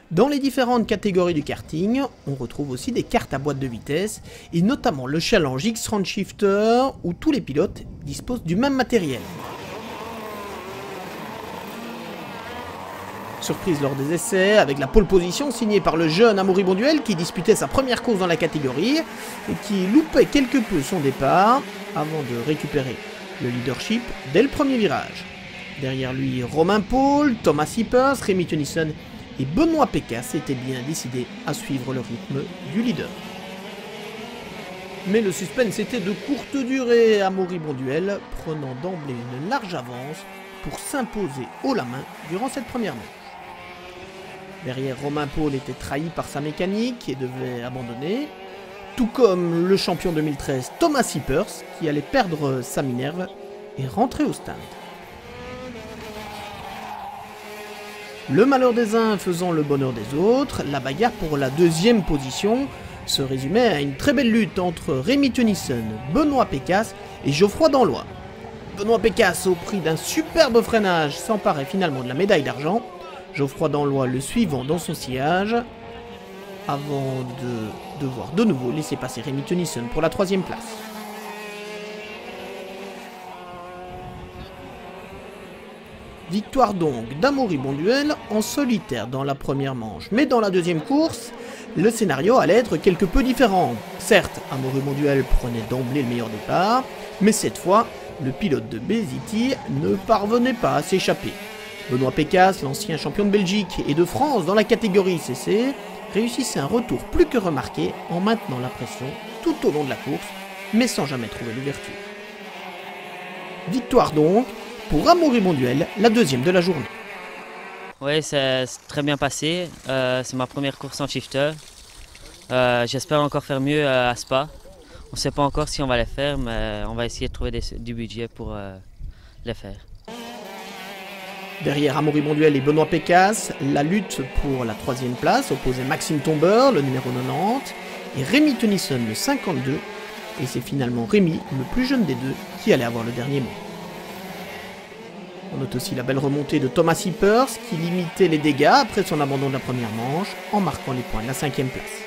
Dans les différentes catégories du karting, on retrouve aussi des cartes à boîte de vitesse, et notamment le Challenge X-Round Shifter, où tous les pilotes disposent du même matériel. Surprise lors des essais, avec la pole position signée par le jeune Amaury Bonduel qui disputait sa première course dans la catégorie, et qui loupait quelque peu son départ, avant de récupérer le leadership dès le premier virage. Derrière lui, Romain Paul, Thomas Sippers, Rémi Tennyson et Benoît Pécasse étaient bien décidés à suivre le rythme du leader. Mais le suspense était de courte durée, Amaury Bonduel prenant d'emblée une large avance pour s'imposer haut la main durant cette première manche. Derrière, Romain Paul était trahi par sa mécanique et devait abandonner, tout comme le champion 2013 Thomas Sippers qui allait perdre sa minerve et rentrer au stand. Le malheur des uns faisant le bonheur des autres, la bagarre pour la deuxième position se résumait à une très belle lutte entre Rémi Tennyson, Benoît Pécasse et Geoffroy Danlois. Benoît Pécasse, au prix d'un superbe freinage, s'emparait finalement de la médaille d'argent, Geoffroy Danlois le suivant dans son sillage, avant de devoir de nouveau laisser passer Rémi Tennyson pour la troisième place. Victoire donc d'Amaury Bonduel en solitaire dans la première manche, mais dans la deuxième course, le scénario allait être quelque peu différent. Certes, Amaury Bonduel prenait d'emblée le meilleur départ, mais cette fois, le pilote de BeZiTy ne parvenait pas à s'échapper. Benoît Pécasse, l'ancien champion de Belgique et de France dans la catégorie CC, réussissait un retour plus que remarqué en maintenant la pression tout au long de la course, mais sans jamais trouver l'ouverture. Victoire donc pour Amaury Bonduel, la deuxième de la journée. Oui, c'est très bien passé. C'est ma première course en shifter. J'espère encore faire mieux à Spa. On ne sait pas encore si on va les faire, mais on va essayer de trouver du budget pour les faire. Derrière Amaury Bonduel et Benoît Pécasse, la lutte pour la troisième place opposait Maxime Tomber, le numéro 90, et Rémi Tennyson, le 52, et c'est finalement Rémi, le plus jeune des deux, qui allait avoir le dernier mot. On note aussi la belle remontée de Thomas Sippers qui limitait les dégâts après son abandon de la première manche en marquant les points de la cinquième place.